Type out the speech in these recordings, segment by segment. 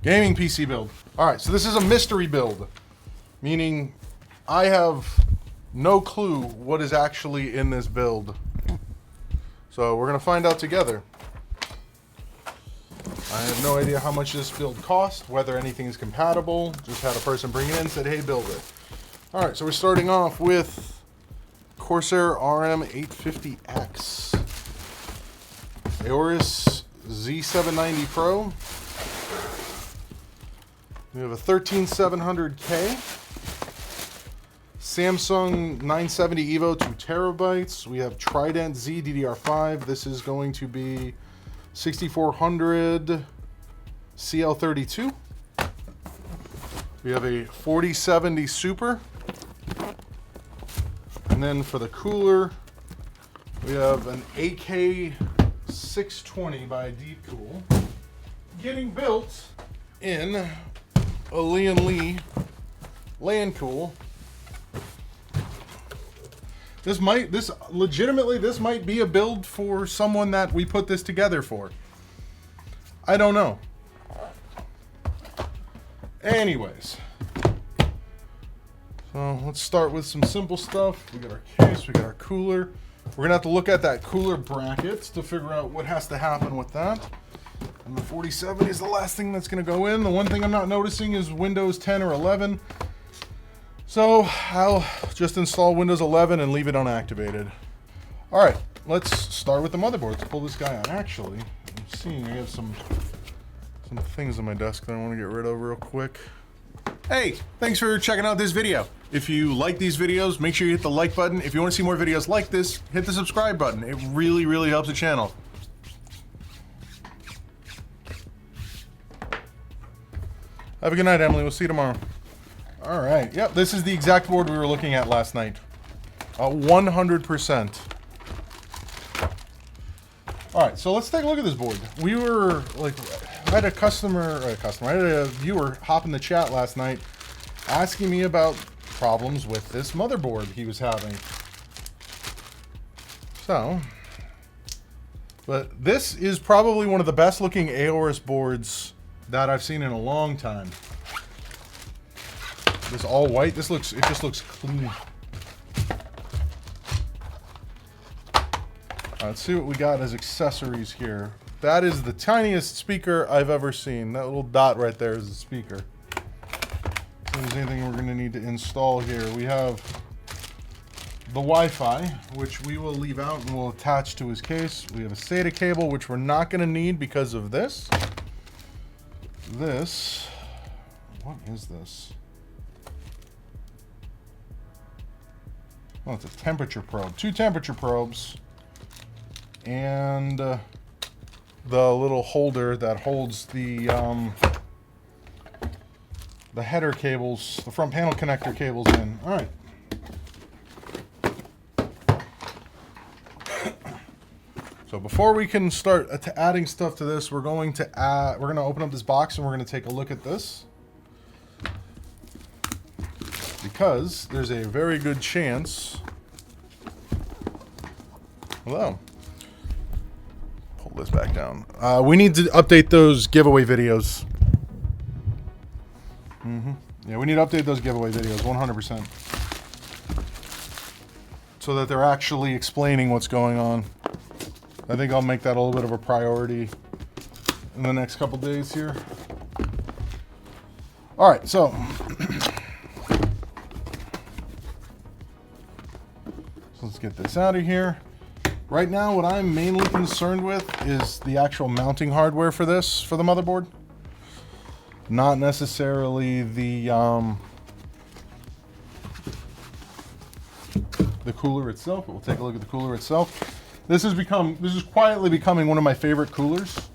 Gaming PC build. Alright, so this is a mystery build, meaning I have no clue what is actually in this build. So we're going to find out together. I have no idea how much this build cost, whether anything is compatible. Just had a person bring it in and said, hey, build it. Alright, so we're starting off with Corsair RM850X. Aorus Z790 Pro. We have a 13700K. Samsung 970 EVO 2 terabytes. We have Trident Z DDR5. This is going to be 6400 CL32. We have a 4070 Super. And then for the cooler, we have an AK620 by Deepcool. Getting built in a Lian Cool. This might be a build for someone that we put this together for. I don't know. Anyways. So let's start with some simple stuff. We got our case, we got our cooler. We're gonna have to look at that cooler brackets to figure out what has to happen with that. And the 4070 is the last thing that's going to go in. The one thing I'm not noticing is Windows 10 or 11. So I'll just install Windows 11 and leave it unactivated. All right, let's start with the motherboard. Let's pull this guy out. Actually, I'm seeing I have some things on my desk that I want to get rid of real quick. Hey, thanks for checking out this video. If you like these videos, make sure you hit the like button. If you want to see more videos like this, hit the subscribe button. It really, really helps the channel. Have a good night, Emily. We'll see you tomorrow. All right. Yep, this is the exact board we were looking at last night. 100%. All right, so let's take a look at this board. We were like, I had a viewer hop in the chat last night asking me about problems with this motherboard he was having. So, but this is probably one of the best looking Aorus boards that I've seen in a long time. This all white, it just looks clean. Let's see what we got as accessories here. That is the tiniest speaker I've ever seen. That little dot right there is the speaker. If there's anything we're gonna need to install here, we have the Wi-Fi, which we will leave out and we'll attach to his case. We have a SATA cable, which we're not gonna need because of this. What is this? Oh, it's a temperature probe. 2 temperature probes. And the little holder that holds the header cables, the front panel connector cables in. All right. So before we can start adding stuff to this, we're going to open up this box and we're going to take a look at this. Because there's a very good chance. Hello. Pull this back down. We need to update those giveaway videos. Yeah, we need to update those giveaway videos 100%. So that they're actually explaining what's going on. I think I'll make that a little bit of a priority in the next couple days here. All right, so let's get this out of here. Right now, what I'm mainly concerned with is the actual mounting hardware for this, for the motherboard. Not necessarily the cooler itself, but we'll take a look at the cooler itself. This is quietly becoming one of my favorite coolers.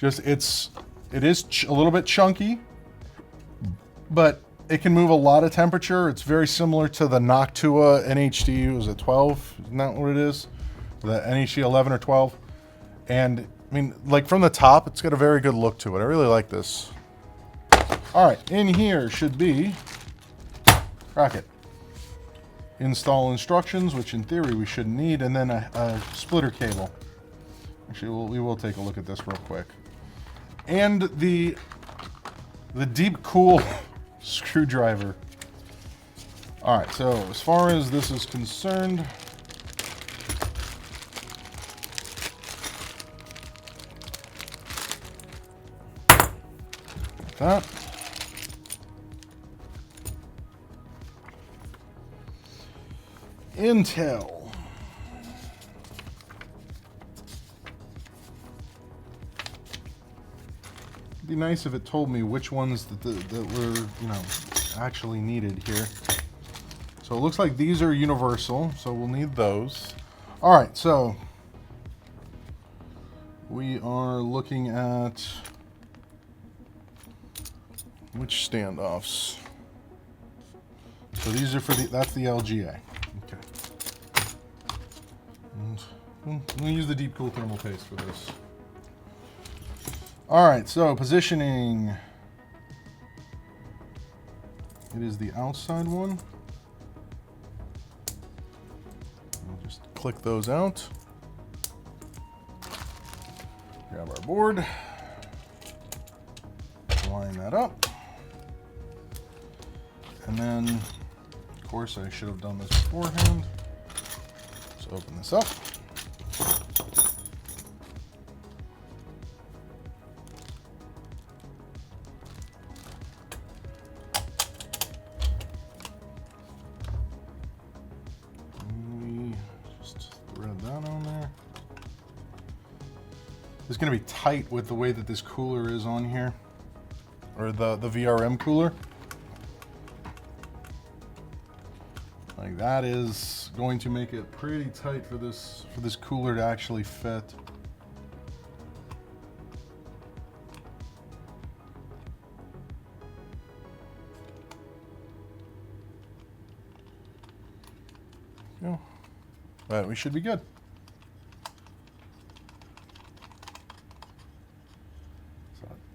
It is a little bit chunky, but it can move a lot of temperature. It's very similar to the Noctua NHD. Was it 12? Isn't that what it is? The NHD 11 or 12. And I mean, like from the top, it's got a very good look to it. I really like this. All right, in here should be, crack it. Install instructions, which in theory we shouldn't need, and then a splitter cable. Actually, we will take a look at this real quick. And the the deep cool screwdriver. All right, so as far as this is concerned, that. Intel. It'd be nice if it told me which ones that were, you know, actually needed here. So it looks like these are universal, so we'll need those. All right, so we are looking at which standoffs. So these are for that's the LGA. Okay. And we'll use the deep cool thermal paste for this. All right, so positioning. It is the outside one. We'll just click those out. Grab our board. Line that up. And then, of course, I should have done this beforehand. So open this up. It's going to be tight with the way that this cooler is on here, or the VRM cooler. Like that is going to make it pretty tight for this cooler to actually fit. Go. But we should be good.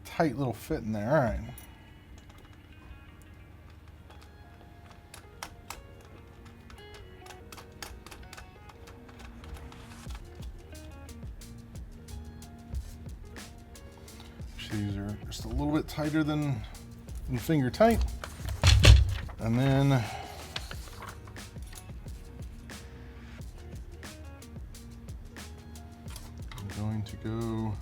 Tight little fit in there. All right. These are just a little bit tighter than finger tight. And then I'm going to go,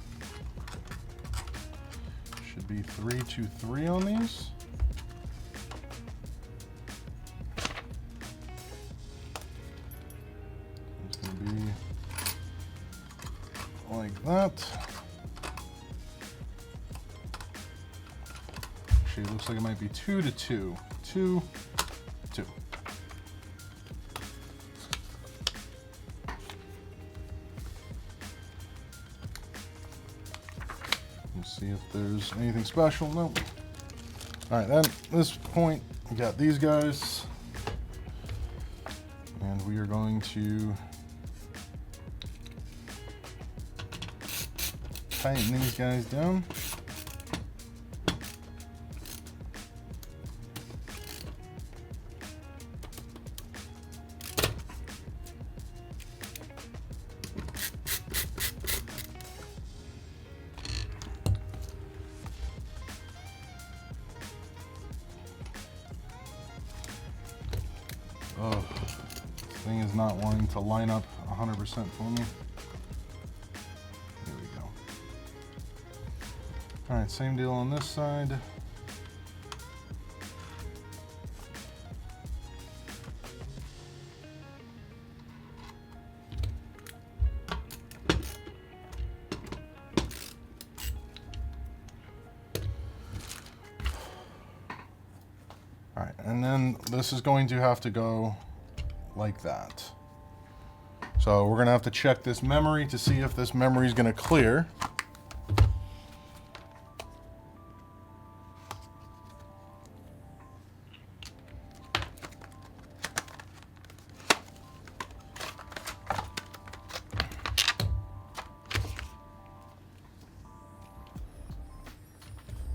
should be 323 on these. It's going to be like that. Actually, it looks like it might be 2 to 2. 2, 2. Let's see if there's anything special. Nope. All right, then at this point, we got these guys. And we are going to tighten these guys down. Oh, this thing is not wanting to line up 100% for me. Here we go. All right, same deal on this side. All right, and then this is going to have to go like that. So we're gonna have to check this memory to see if this memory is gonna clear.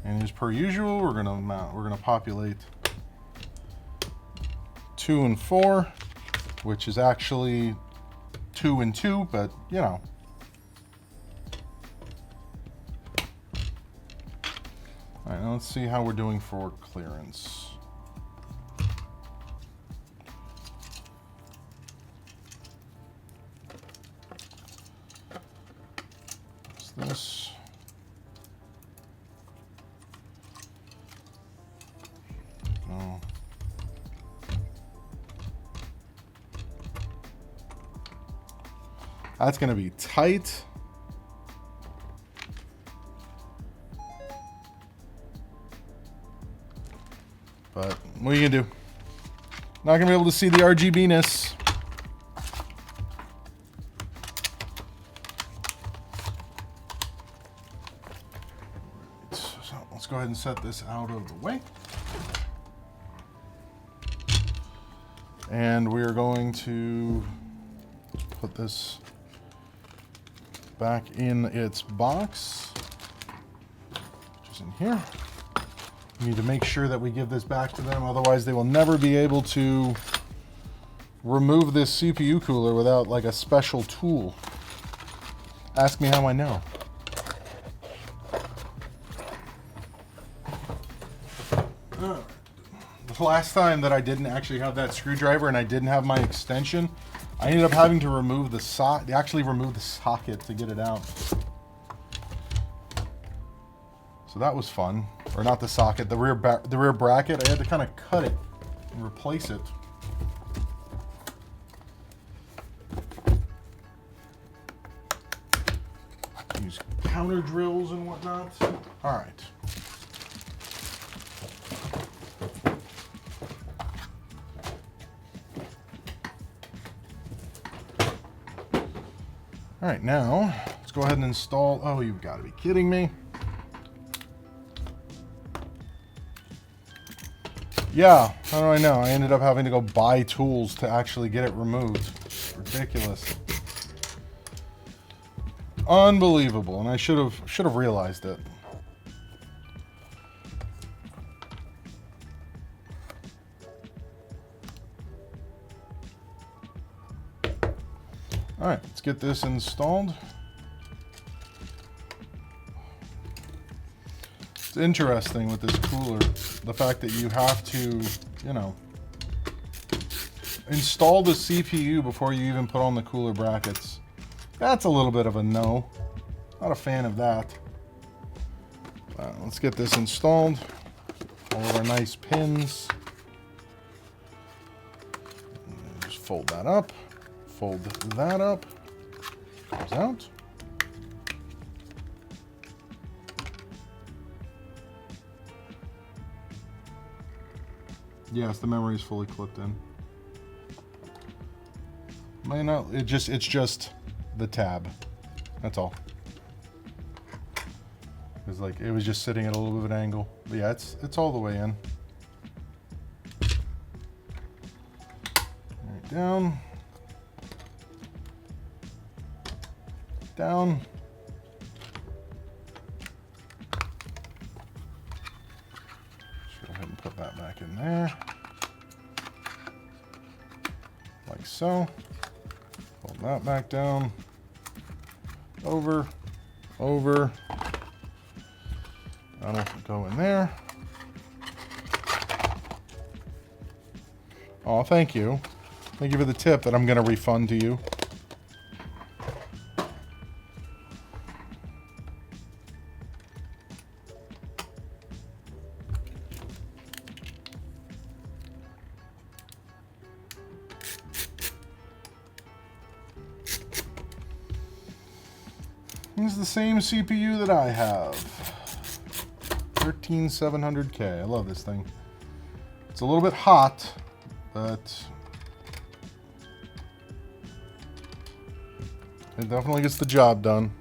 And as per usual, we're gonna populate 2 and 4, which is actually 2 and 2, but you know. All right, now let's see how we're doing for clearance. What's this? No. That's going to be tight. But what are you going to do? Not going to be able to see the RGB-ness. So let's go ahead and set this out of the way. And we are going to put this back in its box, which is in here. We need to make sure that we give this back to them, otherwise they will never be able to remove this CPU cooler without like a special tool. Ask me how I know. The last time that I didn't actually have that screwdriver and I didn't have my extension, I ended up having to remove the remove the socket to get it out. So that was fun. Or not the socket, the rear bracket. I had to kind of cut it and replace it. Use counter drills and whatnot. All right. All right, now let's go ahead and install. Oh, you've got to be kidding me. Yeah, how do I know? I ended up having to go buy tools to actually get it removed. Ridiculous. Unbelievable, and I should have realized it. All right, let's get this installed. It's interesting with this cooler, the fact that you have to, you know, install the CPU before you even put on the cooler brackets. That's a little bit of a no. Not a fan of that. Let's get this installed. All of our nice pins. Just fold that up. Fold that up. Comes out. Yes, the memory is fully clipped in. May not. It's just the tab. That's all. It's like it was just sitting at a little bit of an angle. But yeah, it's all the way in. Right, down. Down. Just go ahead and put that back in there. Like so. Fold that back down. Over. Over. That'll go in there. Oh, thank you. Thank you for the tip that I'm going to refund to you. This is the same CPU that I have. 13700K. I love this thing. It's a little bit hot, but it definitely gets the job done.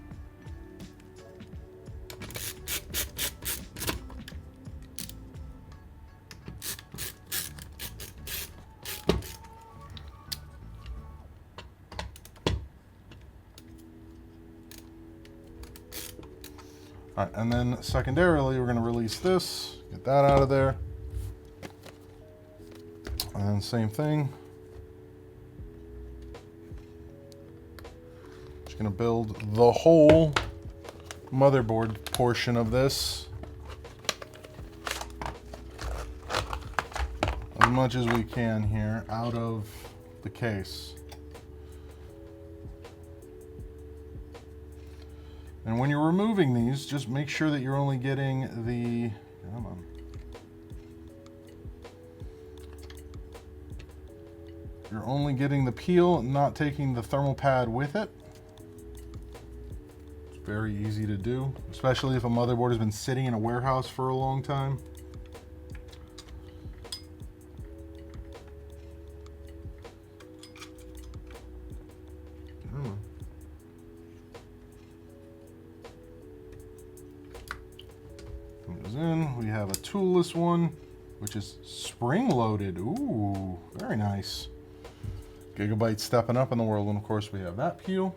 All right, and then secondarily, we're going to release this, get that out of there. And then same thing. Just going to build the whole motherboard portion of this. much as we can here out of the case. And when you're removing these, just make sure that you're only getting the, come on. You're only getting the peel, not taking the thermal pad with it. It's very easy to do, especially if a motherboard has been sitting in a warehouse for a long time. Goes in. We have a toolless one, which is spring-loaded. Ooh, very nice. Gigabyte stepping up in the world, and of course we have that peel.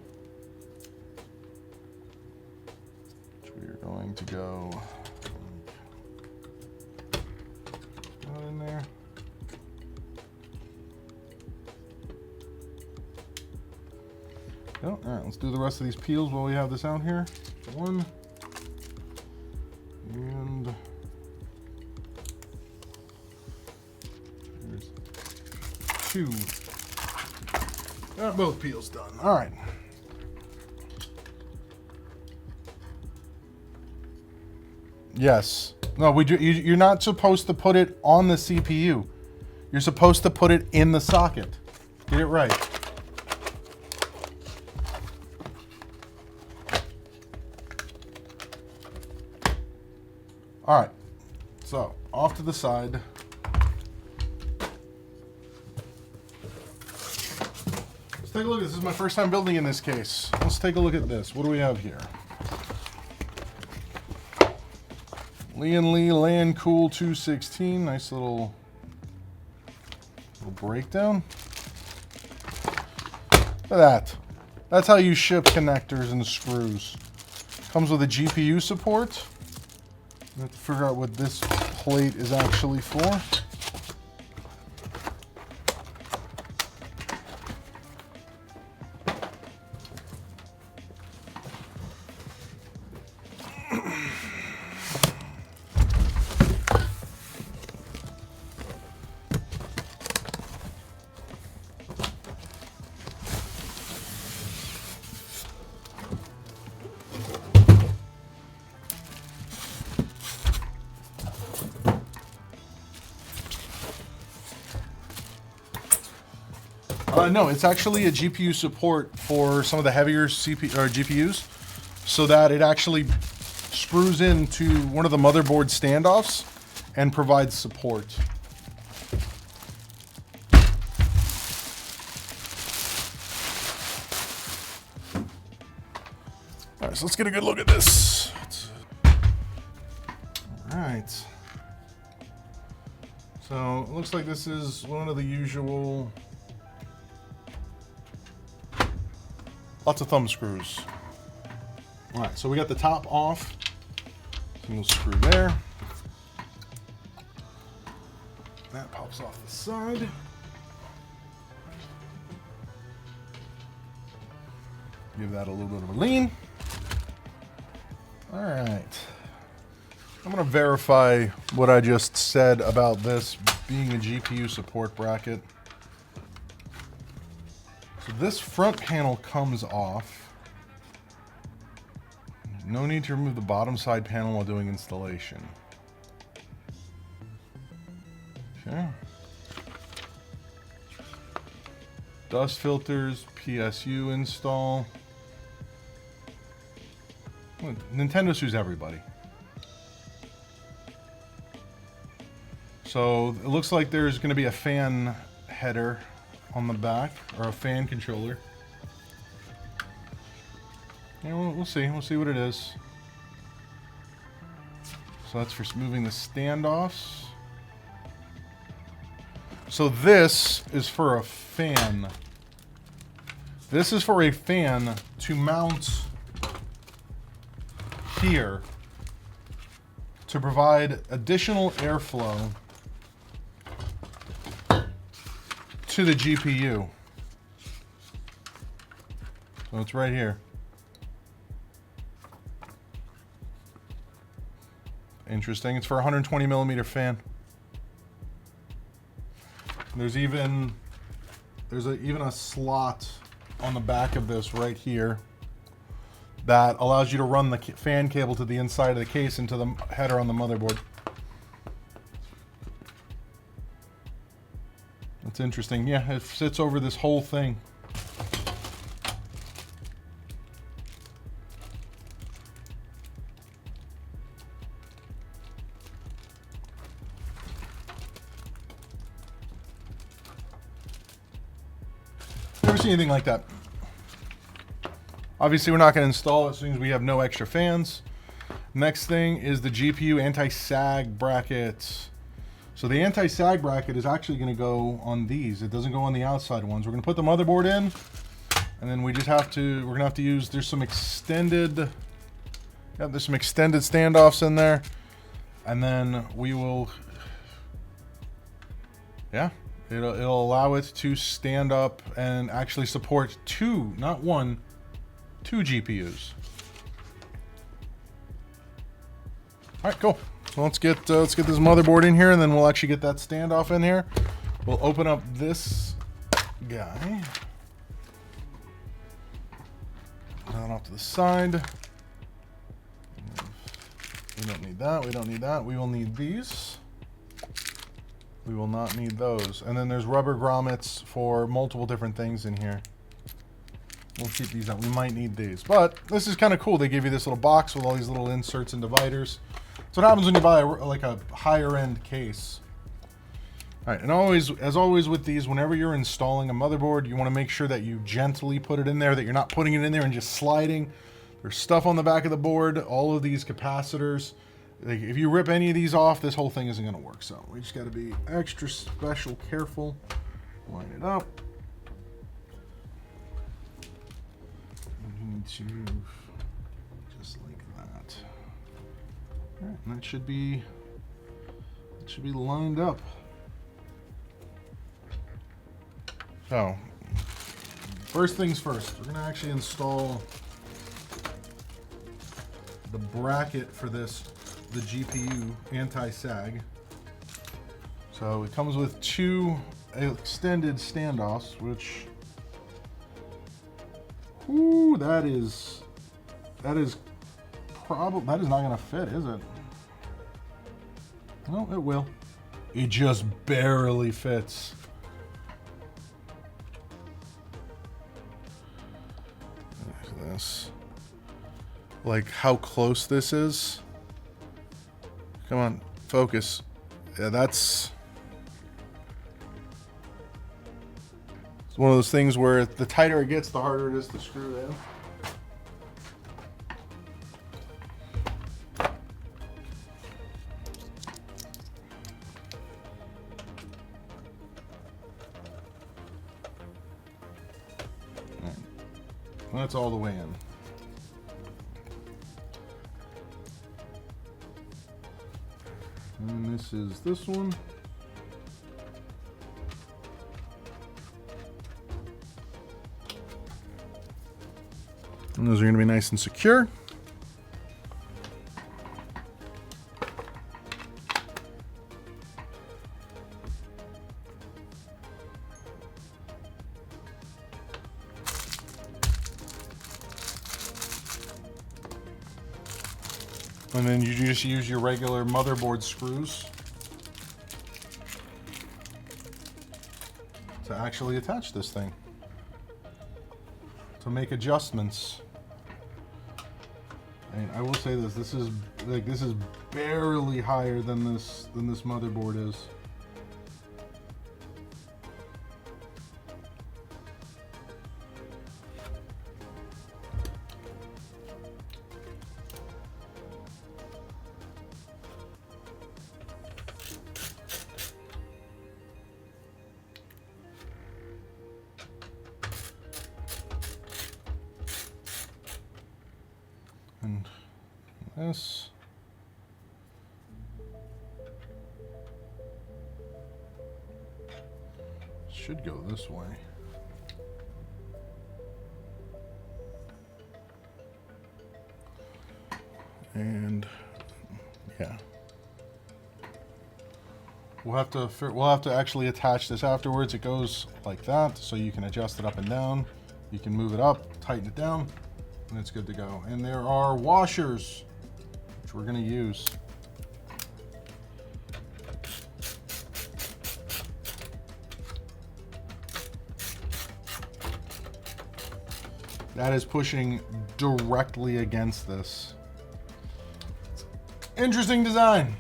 Which we are going to go in there. Oh, all right, let's do the rest of these peels while we have this out here. One. And there's two. Got both peels done. All right. Yes. No, you're not supposed to put it on the CPU. You're supposed to put it in the socket. Get it right. All right. So, off to the side. Let's take a look. This is my first time building in this case. Let's take a look at this. What do we have here? Lian Cool 216. Nice little breakdown. Look at that. That's how you ship connectors and screws. Comes with a GPU support. I have to figure out what this plate is actually for. No, it's actually a GPU support for some of the heavier GPUs, so that it actually screws into one of the motherboard standoffs and provides support. All right, so let's get a good look at this. All right. So it looks like this is one of the usual. Lots of thumb screws. All right, so we got the top off. Single screw there. That pops off the side. Give that a little bit of a lean. All right. I'm gonna verify what I just said about this being a GPU support bracket. So this front panel comes off. No need to remove the bottom side panel while doing installation. Okay. Dust filters, PSU install. Well, Nintendo sues everybody. So it looks like there's going to be a fan header on the back, or a fan controller. Yeah, we'll see. We'll see what it is. So that's for moving the standoffs. So this is for a fan. This is for a fan to mount here to provide additional airflow to the GPU. So it's right here. Interesting. It's for a 120 millimeter fan. There's even a slot on the back of this right here that allows you to run the fan cable to the inside of the case into the header on the motherboard. That's interesting. Yeah, it sits over this whole thing. Never seen anything like that. Obviously, we're not going to install it as soon as we have no extra fans. Next thing is the GPU anti-sag brackets. So the anti-sag bracket is actually going to go on these. It doesn't go on the outside ones. We're going to put the motherboard in, and then we just have to, we're going to have to use, there's some extended standoffs in there. And then we will, yeah, it'll allow it to stand up and actually support two, not one, two GPUs. All right, cool. So let's get this motherboard in here, and then we'll actually get that standoff in here. We'll open up this guy. Put that off to the side. We don't need that. We don't need that. We will need these. We will not need those. And then there's rubber grommets for multiple different things in here. We'll keep these out. We might need these. But this is kind of cool. They give you this little box with all these little inserts and dividers. So what happens when you buy like a higher end case. All right, and as always with these, whenever you're installing a motherboard, you want to make sure that you gently put it in there, that you're not putting it in there and just sliding. There's stuff on the back of the board, all of these capacitors. Like, if you rip any of these off, this whole thing isn't going to work. So we just got to be extra special careful. Line it up. To just like that. All right, and that should be lined up. So, first things first, we're gonna actually install the bracket for this, the GPU anti-sag. So it comes with two extended standoffs, which, ooh, that is probably, that is not gonna fit, is it? No, it will. It just barely fits. There's this. Like how close this is. Come on, focus. Yeah, that's, it's one of those things where the tighter it gets, the harder it is to screw in. That's all the way in. And this is this one. And those are going to be nice and secure. And then you just use your regular motherboard screws to actually attach this thing, to make adjustments. And I will say this: this is barely higher than this motherboard is. And this should go this way. And yeah, we'll have to actually attach this afterwards. It goes like that, so you can adjust it up and down. You can move it up, tighten it down, and it's good to go. And there are washers, which we're gonna use. That is pushing directly against this. Interesting design.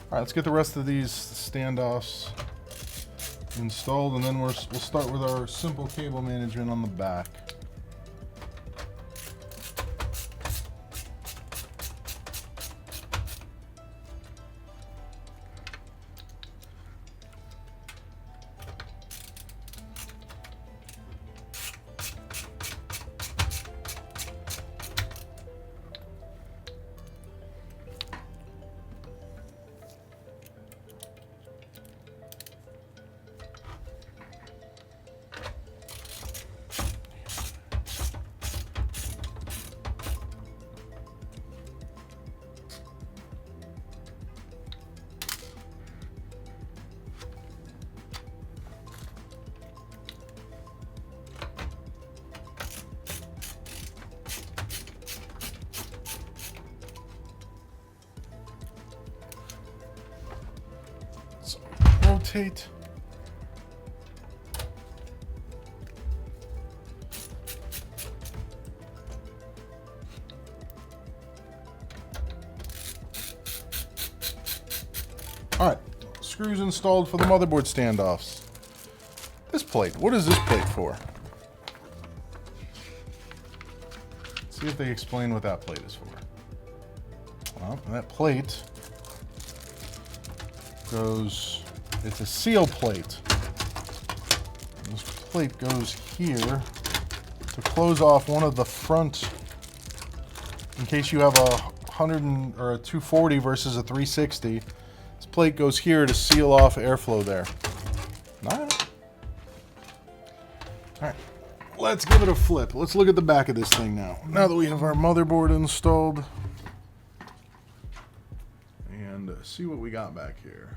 All right, let's get the rest of these standoffs installed, and then we'll start with our simple cable management on the back. Rotate. All right, screws installed for the motherboard standoffs. This plate, what is this plate for? Let's see if they explain what that plate is for. Well, that plate goes, it's a seal plate. This plate goes here to close off one of the front, in case you have a 100 or a 240 versus a 360. This plate goes here to seal off airflow there. All right, let's give it a flip. Let's look at the back of this thing now. Now that we have our motherboard installed, and see what we got back here.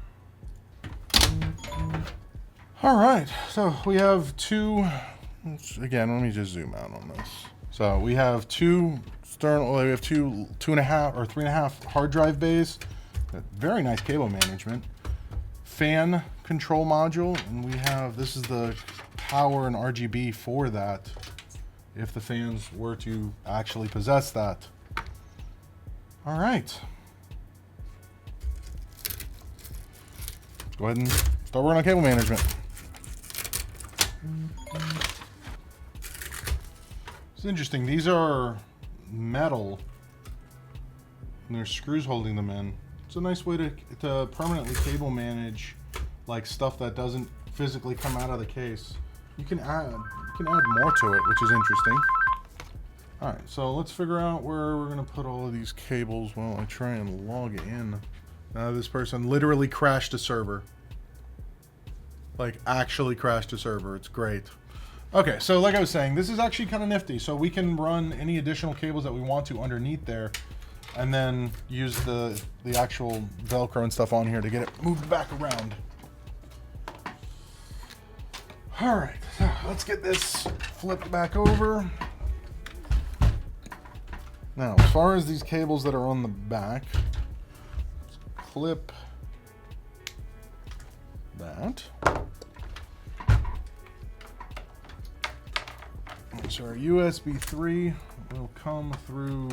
All right, so we have two, again, let me just zoom out on this. So we have two we have two 2.5 or 3.5 hard drive bays. Very nice cable management. Fan control module, and we have, this is the power and RGB for that, if the fans were to actually possess that. All right. Go ahead and start working on cable management. It's interesting. These are metal, and there's screws holding them in. It's a nice way to permanently cable manage like stuff that doesn't physically come out of the case. You can add more to it, which is interesting. All right, so let's figure out where we're gonna put all of these cables while I try and log in. This person literally crashed a server. Like, actually crashed a server. It's great. Okay, so like I was saying, this is actually kind of nifty. So we can run any additional cables that we want to underneath there, and then use the actual Velcro and stuff on here to get it moved back around. All right, so let's get this flipped back over. Now, as far as these cables that are on the back, let's clip that. So our USB 3 will come through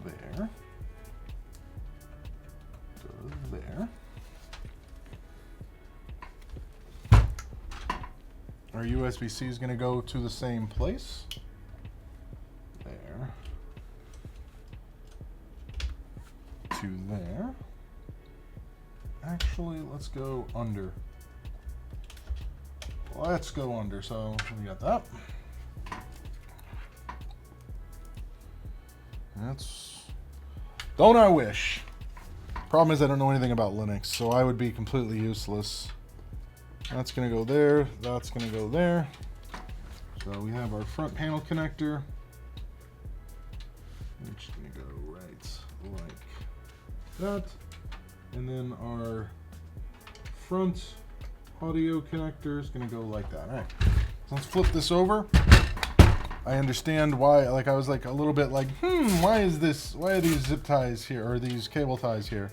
there to there. Our USB-C is going to go to the same place. There. To there. Actually, let's go under. Let's go under. So we got that. Don't I wish? Problem is I don't know anything about Linux, so I would be completely useless. That's gonna go there, that's gonna go there. So we have our front panel connector, which is gonna go right like that. And then our front audio connector is going to go like that. All right, so let's flip this over. I understand why, like I was like a little bit like, why are these zip ties here, or these cable ties here?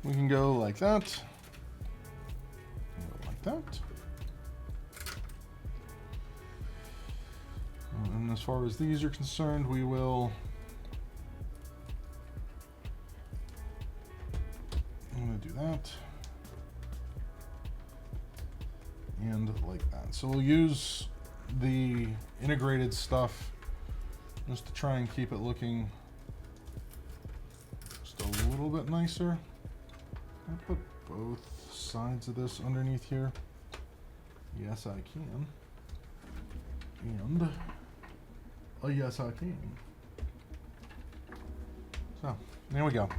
We can go like that. Go like that. And as far as these are concerned, we will, I'm going to do that. And like that. So we'll use the integrated stuff just to try and keep it looking just a little bit nicer. I'll put both sides of this underneath here. Yes, I can. And oh, yes, I can. So there we go.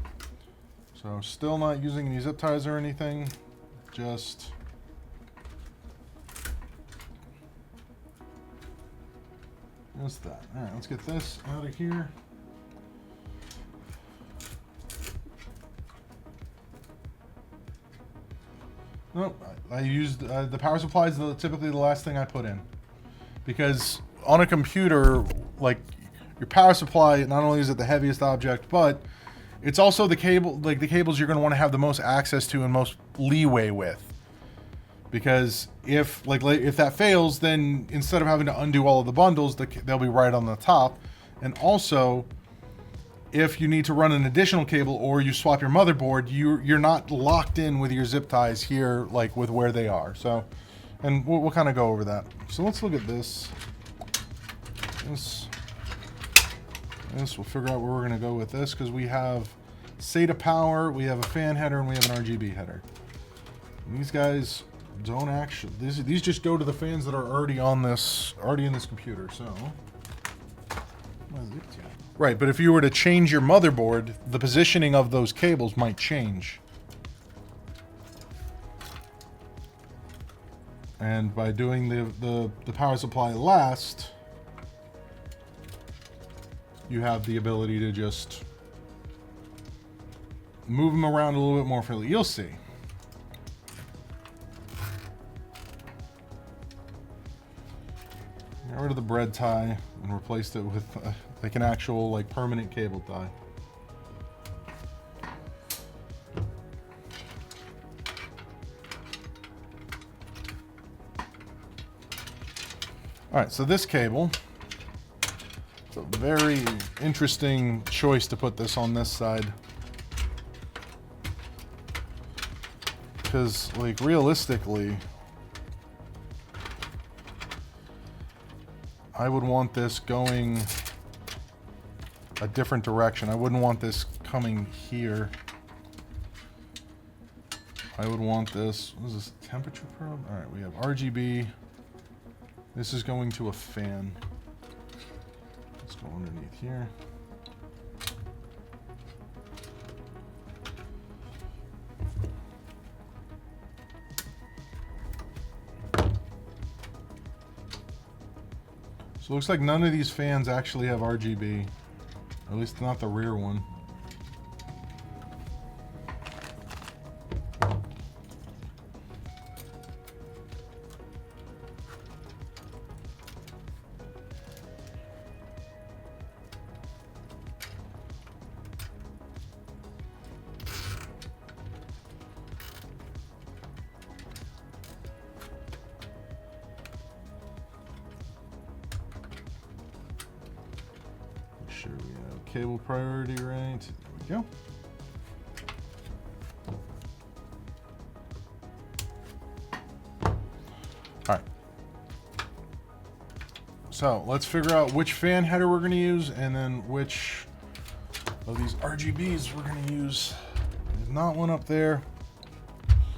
So still not using any zip ties or anything, just that. All right, let's get this out of here. Nope, I used the power supply is typically the last thing I put in, because on a computer, like, your power supply, not only is it the heaviest object, but it's also the cable, like the cables you're going to want to have the most access to and most leeway with. Because if that fails, then instead of having to undo all of the bundles, they'll be right on the top. And also, if you need to run an additional cable or you swap your motherboard, you're not locked in with your zip ties here, like with where they are. So, and we'll kind of go over that. So let's look at this. This, we'll figure out where we're going to go with this, because we have SATA power, we have a fan header, and we have an RGB header. And these guys don't actually, these just go to the fans that are already in this computer. So right, but if you were to change your motherboard, the positioning of those cables might change. And by doing the power supply last, you have the ability to just move them around a little bit more freely. You'll see. Got rid of the bread tie and replaced it with like an actual, like, permanent cable tie. All right, so this cable, it's a very interesting choice to put this on this side, because, like, realistically, I would want this going a different direction. I wouldn't want this coming here. I would want this, what is this, temperature probe? All right, we have RGB. This is going to a fan. Let's go underneath here. So it looks like none of these fans actually have RGB, or at least not the rear one. Sure we have cable priority right. There we go. All right. So let's figure out which fan header we're going to use, and then which of these RGBs we're going to use. There's not one up there.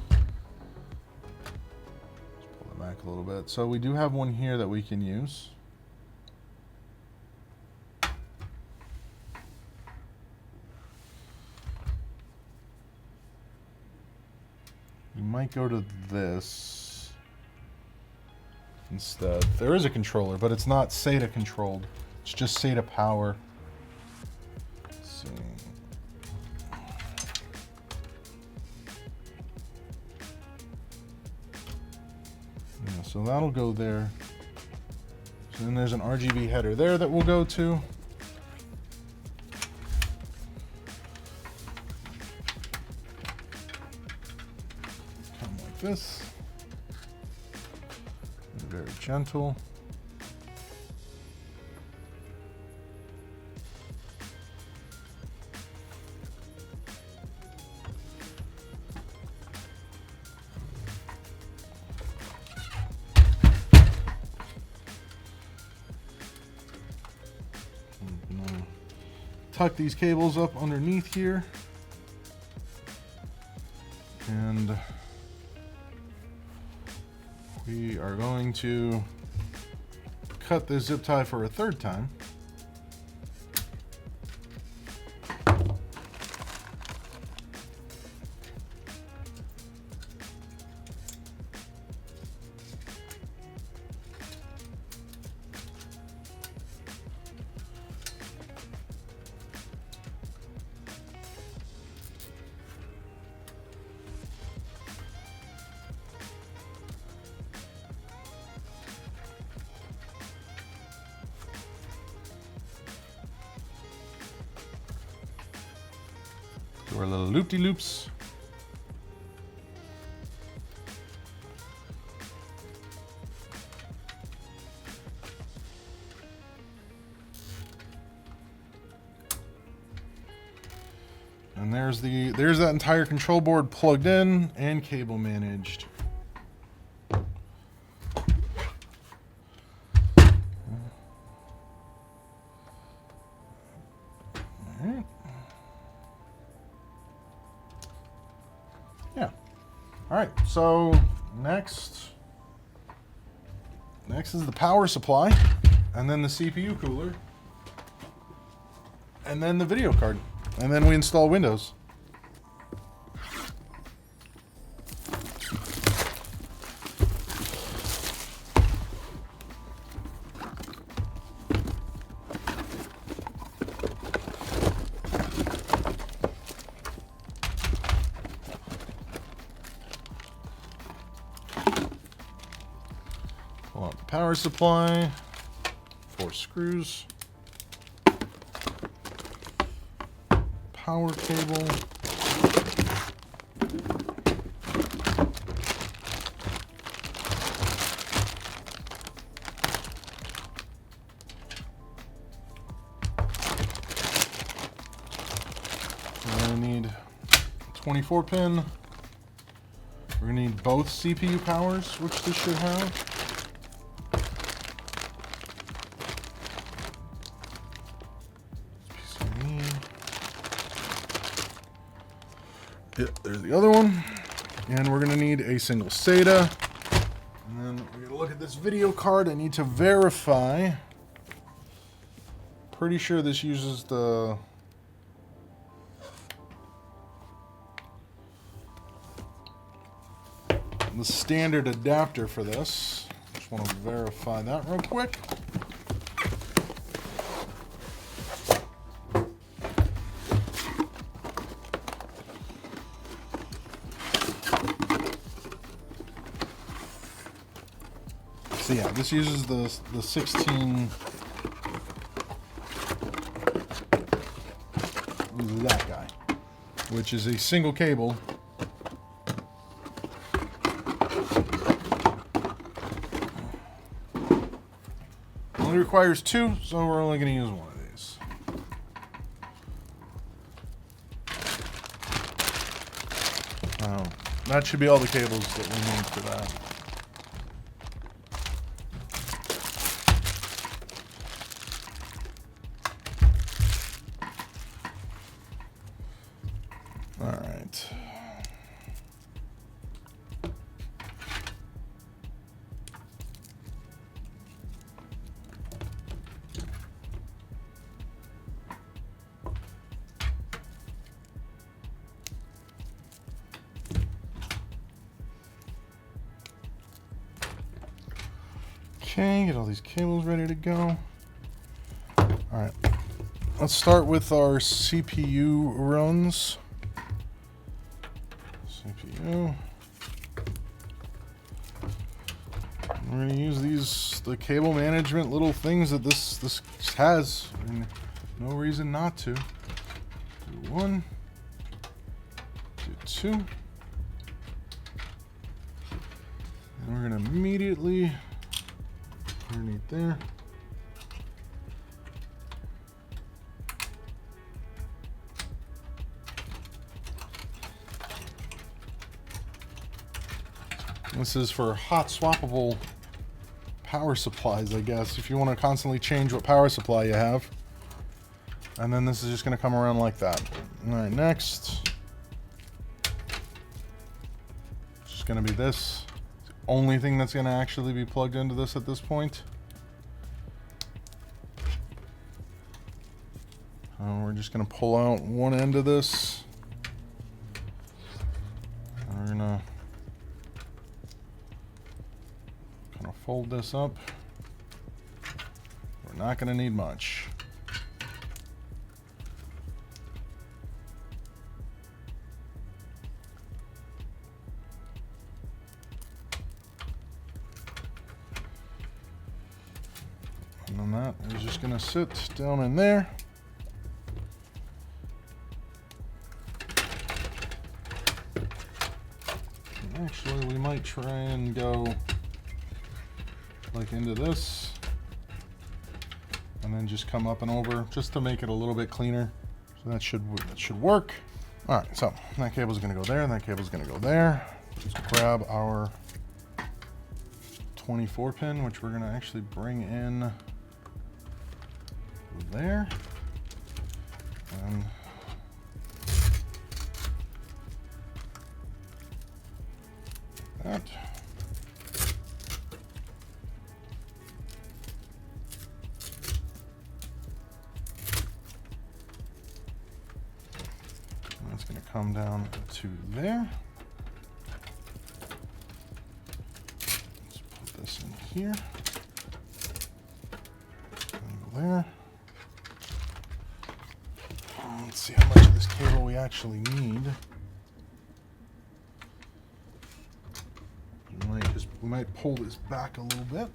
Let's pull it back a little bit. So we do have one here that we can use. You might go to this instead. There is a controller, but it's not SATA controlled. It's just SATA power. Let's see. So that'll go there. So then there's an RGB header there that we'll go to. Come like this. Very gentle. Tuck these cables up underneath here, and we are going to cut this zip tie for a third time. Do our little loop-de-loops. And there's that entire control board plugged in and cable managed. All right, so next is the power supply, and then the CPU cooler, and then the video card, and then we install Windows. Pull out the power supply, 4 screws, power cable, we're going to need 24 pin. We're going to need both CPU powers, which this should have. Yep, there's the other one. And we're going to need a single SATA. And then we're going to look at this video card. I need to verify. Pretty sure this uses the standard adapter for this. Just want to verify that real quick. So yeah, this uses the 16. That guy, which is a single cable. Only requires 2, so we're only going to use one of these. That should be all the cables that we need for that. All right. Okay, get all these cables ready to go. All right, let's start with our CPU runs. CPU. We're going to use the cable management little things that this has. I mean, no reason not to. Do 1, do 2. And we're going to immediately underneath there. This is for hot swappable power supplies, I guess, if you want to constantly change what power supply you have. And then this is just going to come around like that. All right, next. It's just going to be this. It's the only thing that's going to actually be plugged into this at this point. We're just going to pull out one end of this. We're going to kind of fold this up. We're not going to need much. And then that is just going to sit down in there. Actually, we might try and go like into this and then just come up and over just to make it a little bit cleaner. So that should work. All right, so that cable's going to go there and that cable's going to go there. Just grab our 24 pin, which we're going to actually bring in there. And that. And that's going to come down to there. Let's put this in here. And go there. Let's see how much of this cable we actually need. We might pull this back a little bit.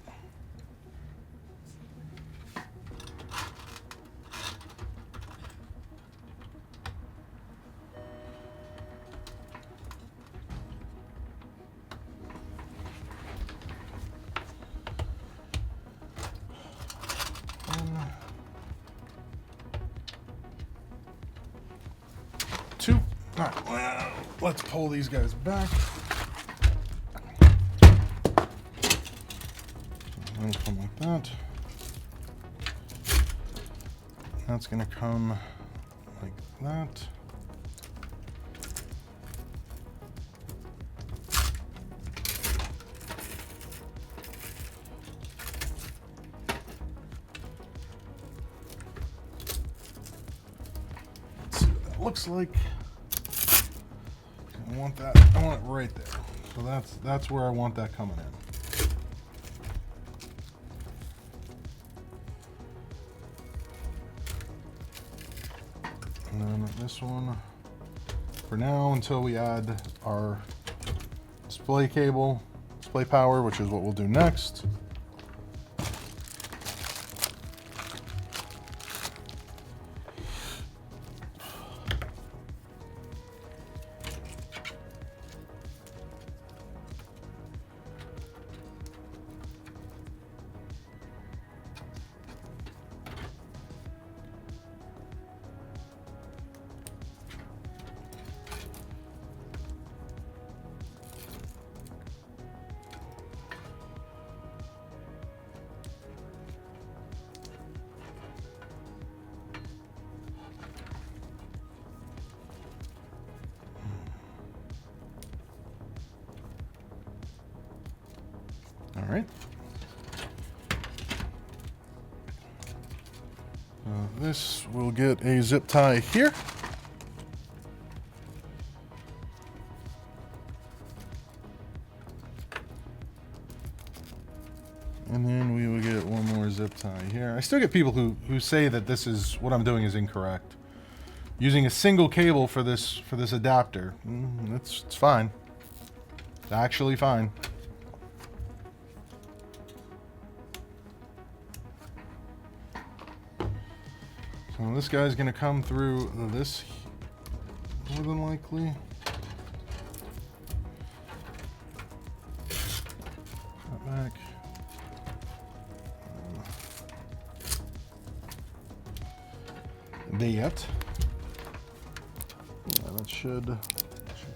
One, 2. All right, well, let's pull these guys back. That'll come like that. That's going to come like that. Let's see what that looks like. I want it right there. So that's where I want that coming in. And then this one, for now, until we add our display cable, display power, which is what we'll do next. All right. This will get a zip tie here. And then we will get one more zip tie here. I still get people who say that this is what I'm doing is incorrect. Using a single cable for this adapter, it's fine. It's actually fine. So this guy's going to come through this, more than likely. That back. That. Yeah, that should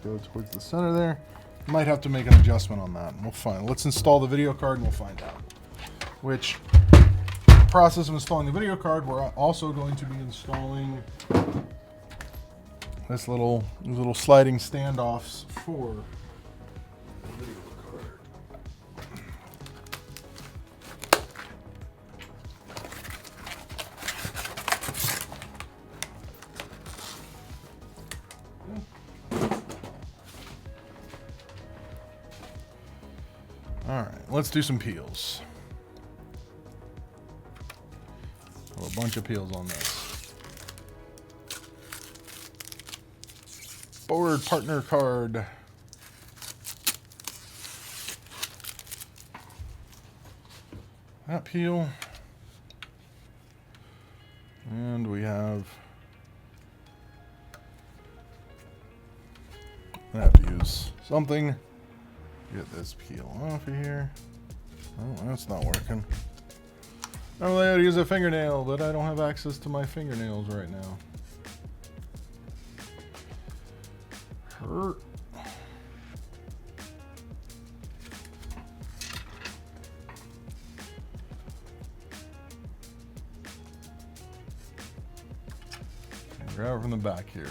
go towards the center there. Might have to make an adjustment on that. We'll find. Let's install the video card and we'll find out. Which process of installing the video card, we're also going to be installing this little sliding standoffs for the video card. All right, let's do some peels. A bunch of peels on this. Board partner card. That peel. And we have that use something. Get this peel off of here. Oh, that's not working. Normally I would use a fingernail, but I don't have access to my fingernails right now. Hurt. Grab it from the back here.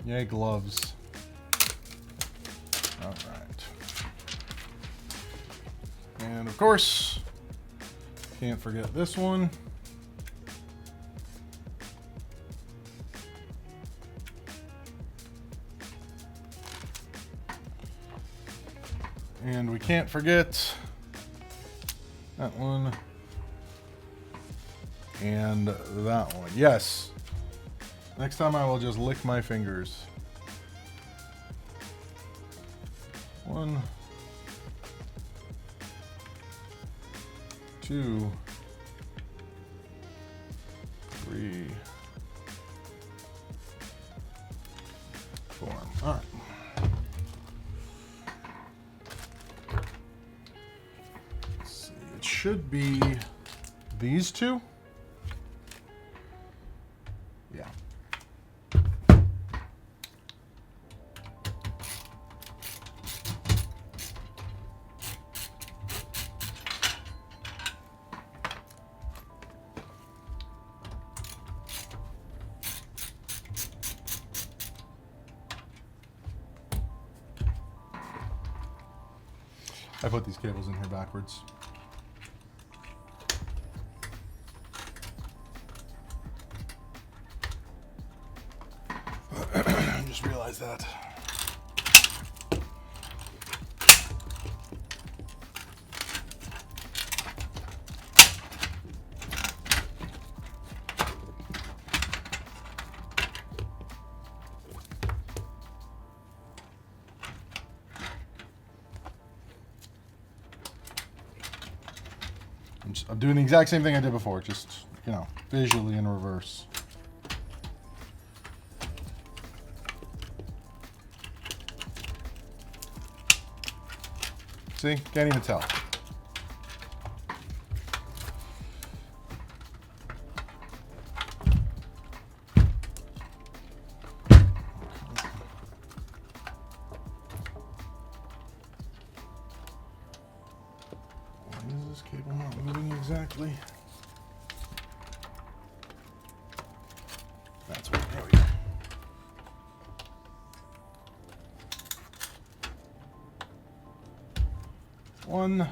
Yay, gloves. All right. And of course, can't forget this one. And we can't forget that one. And that one. Yes. Next time I will just lick my fingers. 1, 2, 3, 4. All right. Let's see. It should be these two. Yeah. I put these cables in here backwards. Just realized that. I'm doing the exact same thing I did before, just, you know, visually in reverse. See? Can't even tell. Why is this cable not moving exactly? That's what, there we go. One.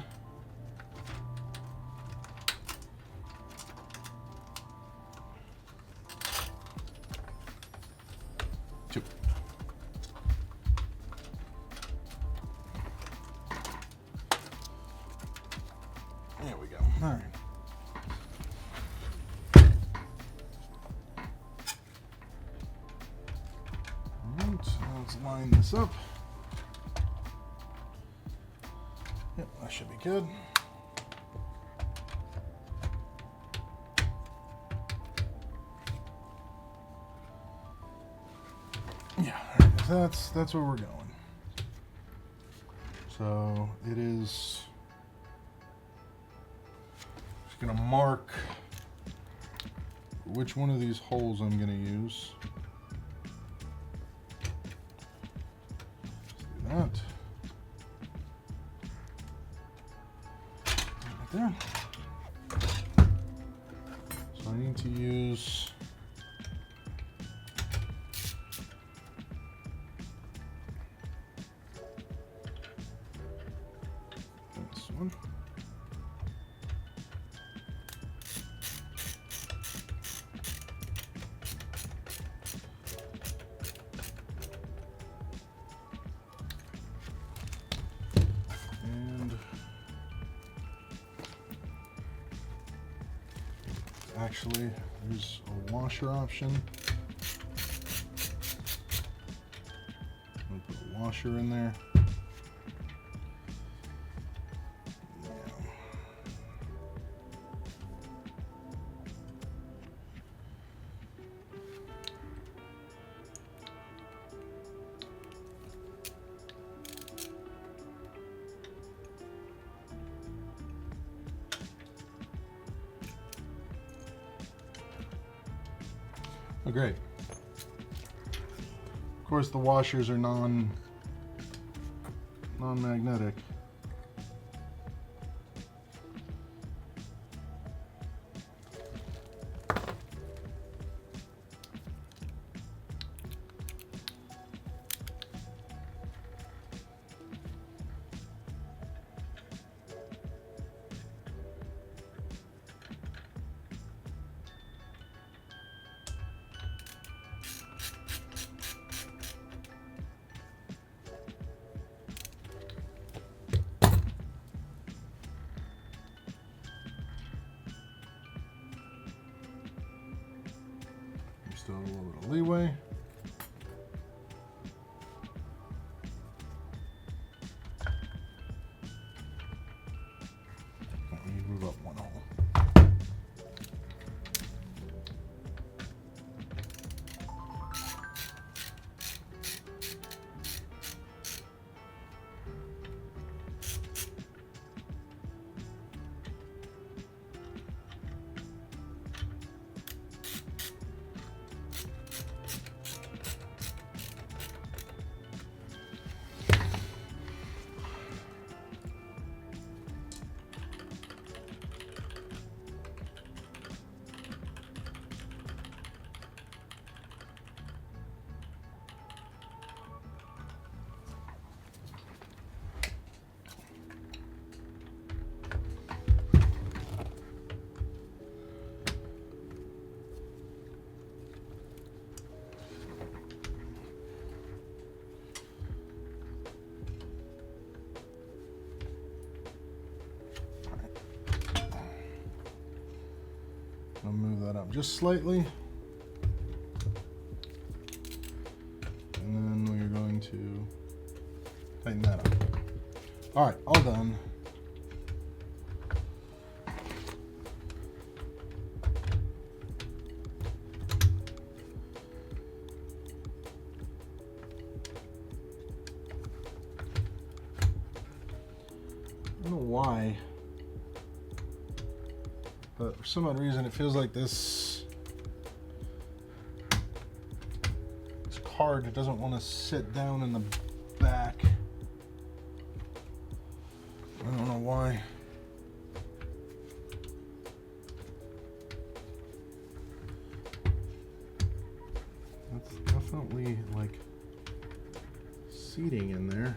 All right. Let's line this up. Yep, that should be good. Yeah, that's where we're going. So it is just gonna mark which one of these holes I'm gonna use. Let's do that. Right there. So I need to use this one. Actually, there's a washer option. I'll put a washer in there. Oh, great. Of course, the washers are non-magnetic. Still a little bit of leeway. We need to move up one hole. I'll move that up just slightly. And then we're going to tighten that up. All right, all done. I don't know why, but for some odd reason it feels like this card doesn't want to sit down in the back. I don't know why. That's definitely like seating in there.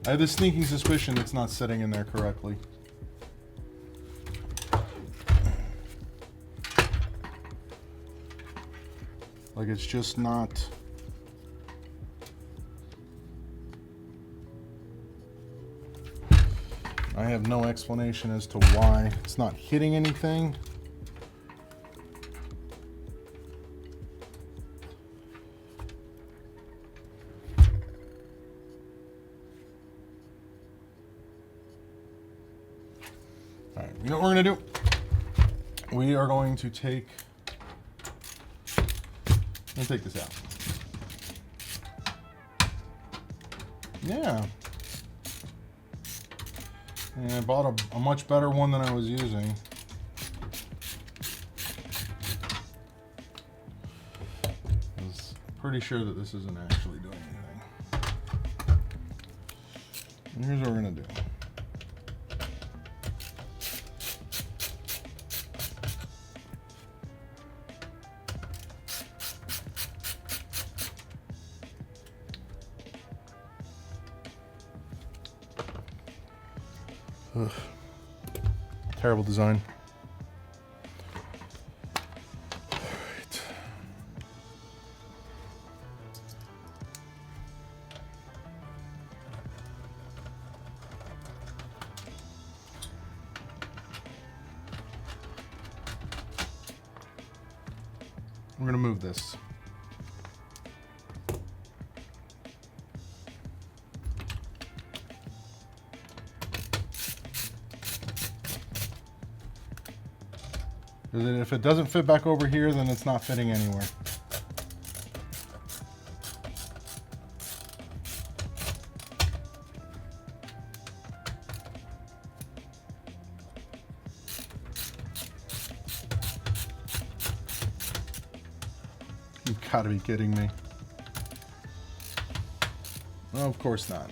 I have the sneaking suspicion it's not sitting in there correctly. Like it's just not. I have no explanation as to why it's not hitting anything. All right, you know what we're gonna do? We are going to take. Let me take this out. Yeah. And I bought a much better one than I was using. I was pretty sure that this isn't actually doing anything. And here's what we're going to do. Ugh. Terrible design. All right. We're going to move this. If it doesn't fit back over here, then it's not fitting anywhere. You've got to be kidding me. Well, of course not.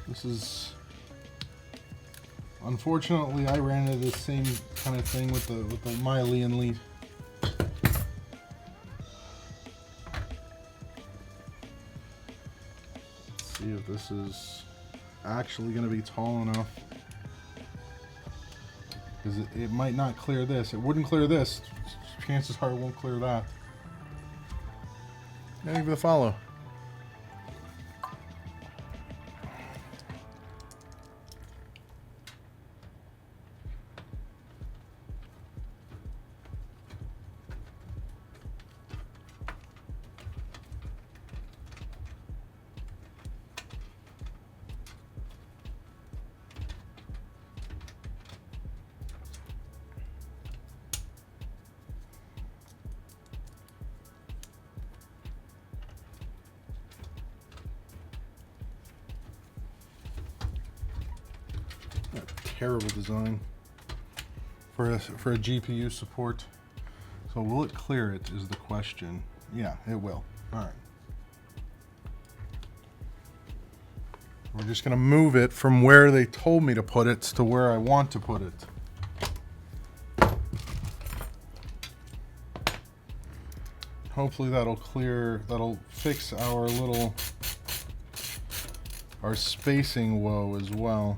This is, unfortunately, I ran into the same kind of thing with my Lian lead. Let's see if this is actually going to be tall enough. Because it might not clear this. It wouldn't clear this. Chances are it won't clear that. Thank you for the follow. Terrible design for a GPU support. So will it clear it is the question. Yeah, it will. All right. We're just gonna move it from where they told me to put it to where I want to put it. Hopefully that'll fix our spacing woe as well.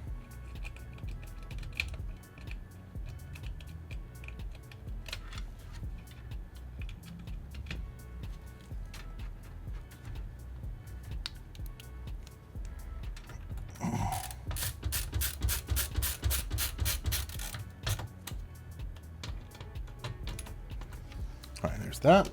Alright, there's that.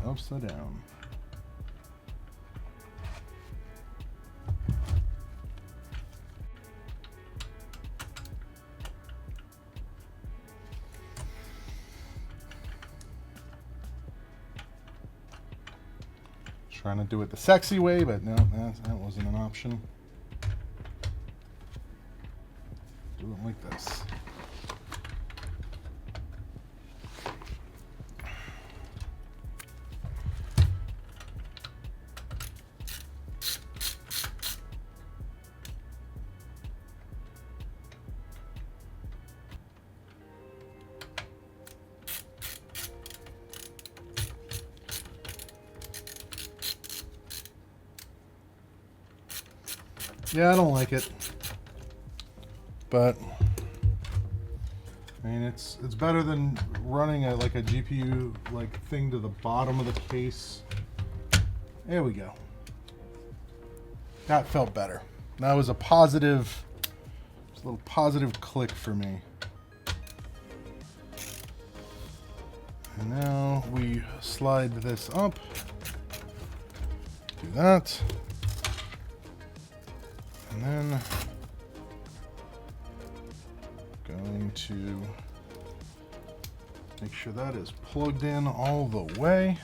Upside down. Trying to do it the sexy way, but no, that wasn't an option. Do it like this. Yeah, I don't like it, but I mean it's better than running like a GPU like thing to the bottom of the case. There we go. That felt better. That was a positive, just a little positive click for me. And now we slide this up. Do that. And then going to make sure that is plugged in all the way.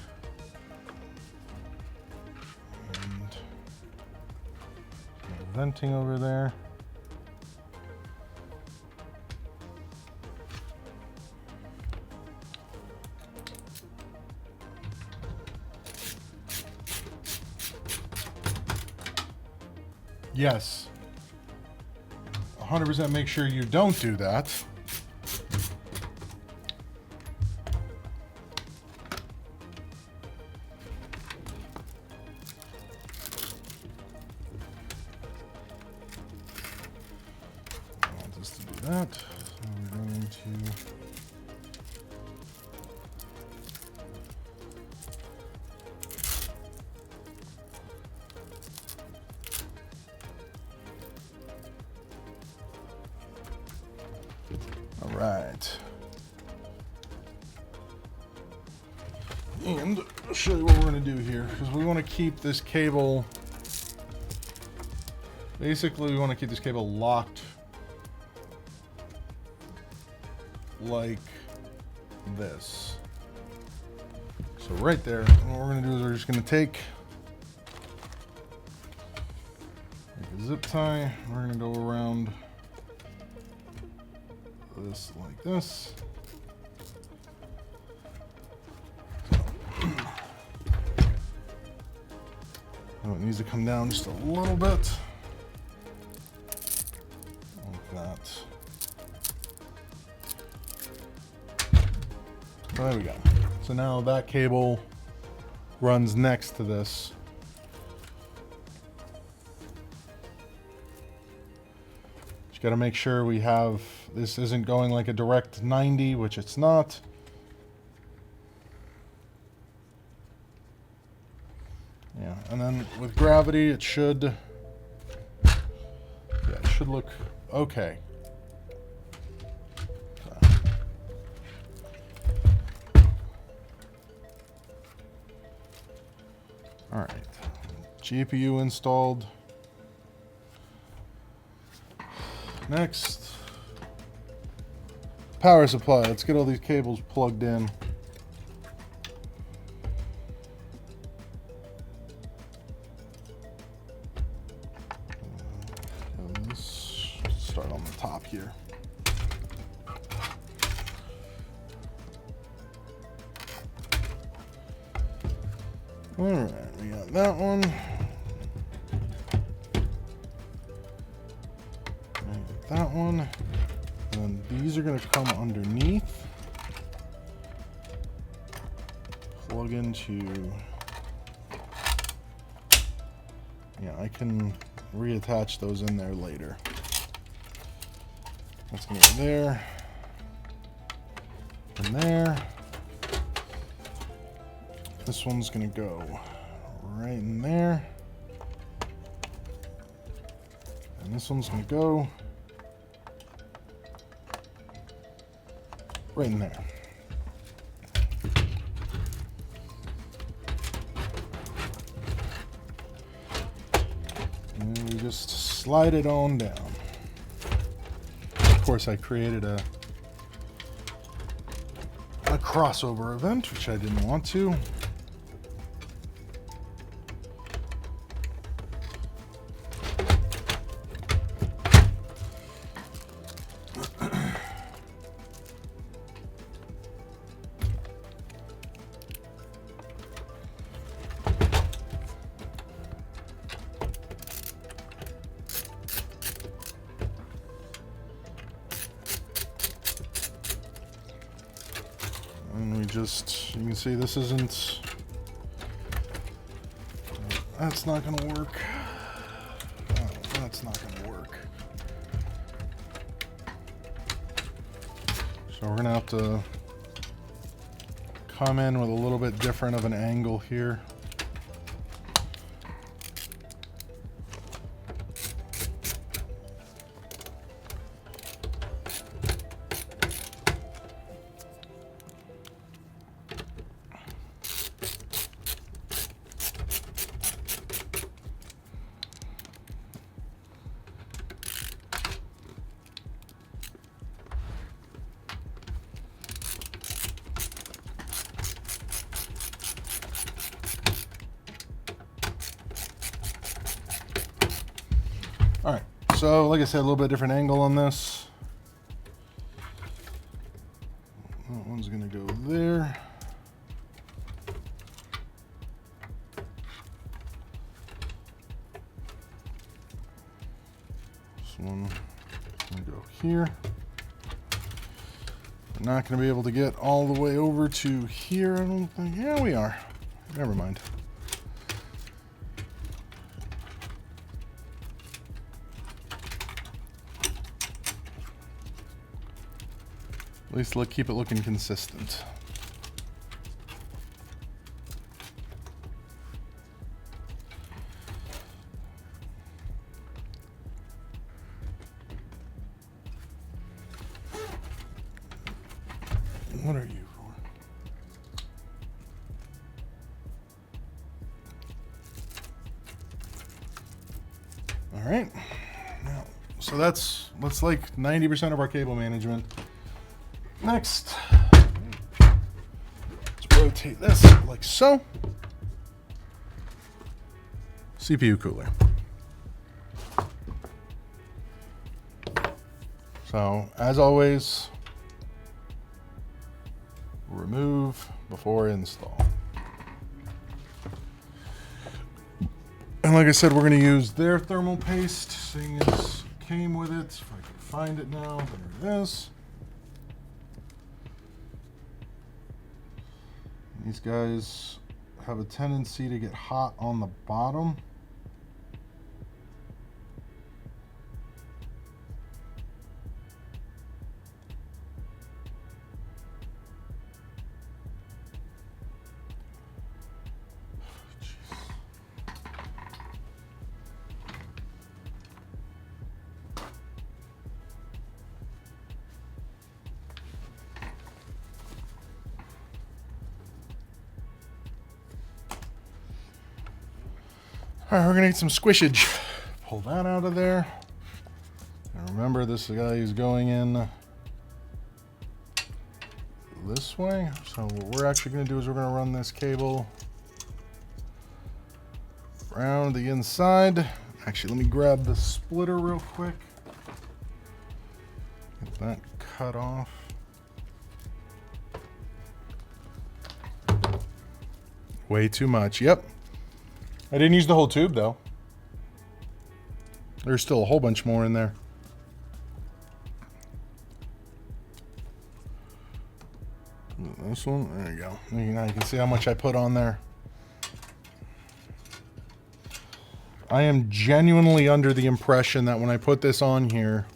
And venting over there. Yes. 100% make sure you don't do that. I want us to do that. So we're going to right. And I'll show you what we're going to do here, because we want to keep this cable, basically we want to keep this cable locked like this. So right there, what we're going to do is we're just going to take a zip tie, we're going to go around this like this. Oh, it needs to come down just a little bit. Like that. So there we go. So now that cable runs next to this. Got to make sure we have, this isn't going like a direct 90, which it's not. Yeah, and then with gravity, it should, yeah, it should look okay. All right, GPU installed. Next, power supply. Let's get all these cables plugged in. Let's start on the top here. All right, we got that one. That one, and these are going to come underneath, plug into, yeah, I can reattach those in there later. That's going to go there, and there. This one's going to go right in there, and this one's going to go right in there. And we just slide it on down. Of course, I created a crossover event, which I didn't want to. just, you can see this isn't, that's not going to work. Oh, that's not going to work. So we're going to have to come in with a little bit different of an angle here. All right, so like I said, a little bit different angle on this. That one's gonna go there. This one's gonna go here. We're not gonna be able to get all the way over to here, I don't think. Yeah, we are. Never mind. At least keep it looking consistent. What are you for? All right. Now, so that's like 90% of our cable management. Next, let's rotate this like so. CPU cooler. So, as always, remove before install. And like I said, we're going to use their thermal paste, seeing as it came with it. If I can find it now, there it is. These guys have a tendency to get hot on the bottom. All right, we're gonna need some squishage. Pull that out of there. And remember, this guy is going in this way. So what we're actually gonna do is we're gonna run this cable around the inside. Actually, let me grab the splitter real quick. Get that cut off. Way too much, yep. I didn't use the whole tube though. There's still a whole bunch more in there. This one, there you go. Now you can see how much I put on there. I am genuinely under the impression that when I put this on here,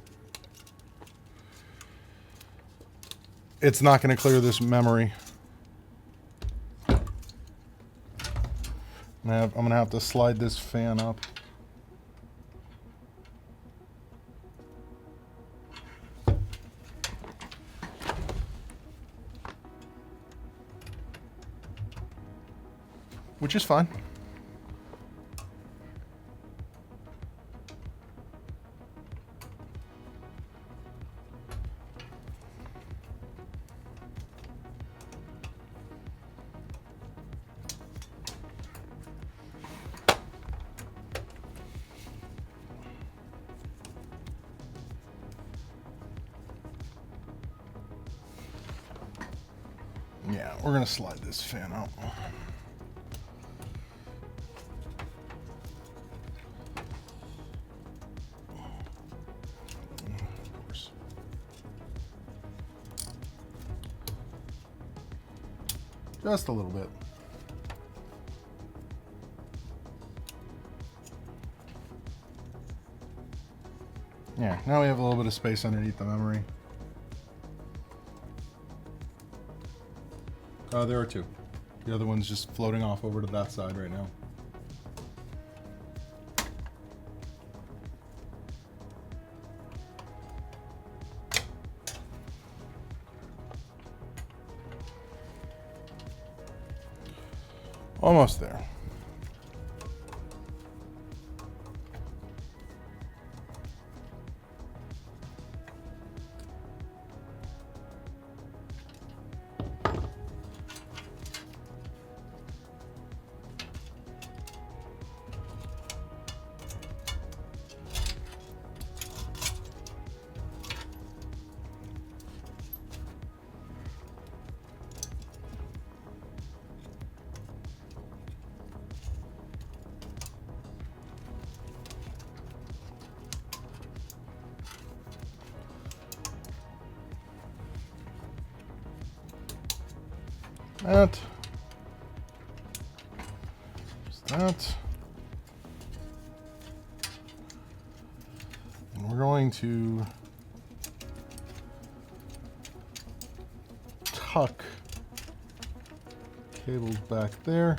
it's not going to clear this memory. I'm going to have to slide this fan up. Which is fine. Yeah, we're gonna slide this fan out. Of course. Just a little bit. Yeah, now we have a little bit of space underneath the memory. There are two. The other one's just floating off over to that side right now. Almost there. That. Just that. And we're going to tuck cables back there.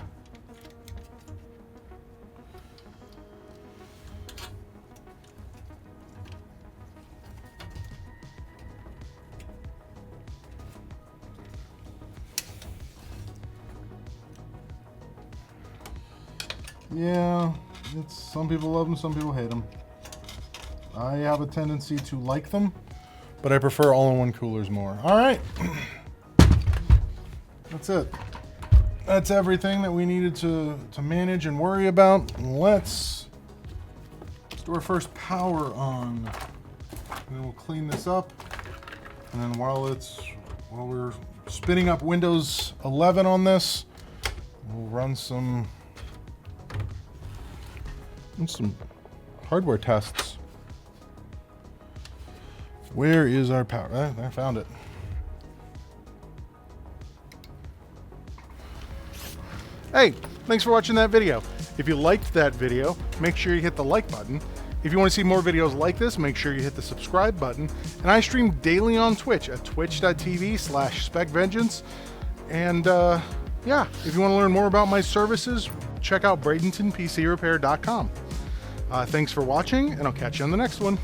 Yeah, it's some people love them, some people hate them. I have a tendency to like them, but I prefer all-in-one coolers more. All right, that's it. That's everything that we needed to manage and worry about. Let's do our first power on. And then we'll clean this up, and then while we're spinning up Windows 11 on this, we'll run some hardware tests. Where is our power? I found it. Hey, thanks for watching that video. If you liked that video, make sure you hit the like button. If you want to see more videos like this, make sure you hit the subscribe button. And I stream daily on Twitch at twitch.tv/SpecVengeance. And yeah, if you want to learn more about my services, check out Bradenton PC Repair.com. Thanks for watching, and I'll catch you on the next one.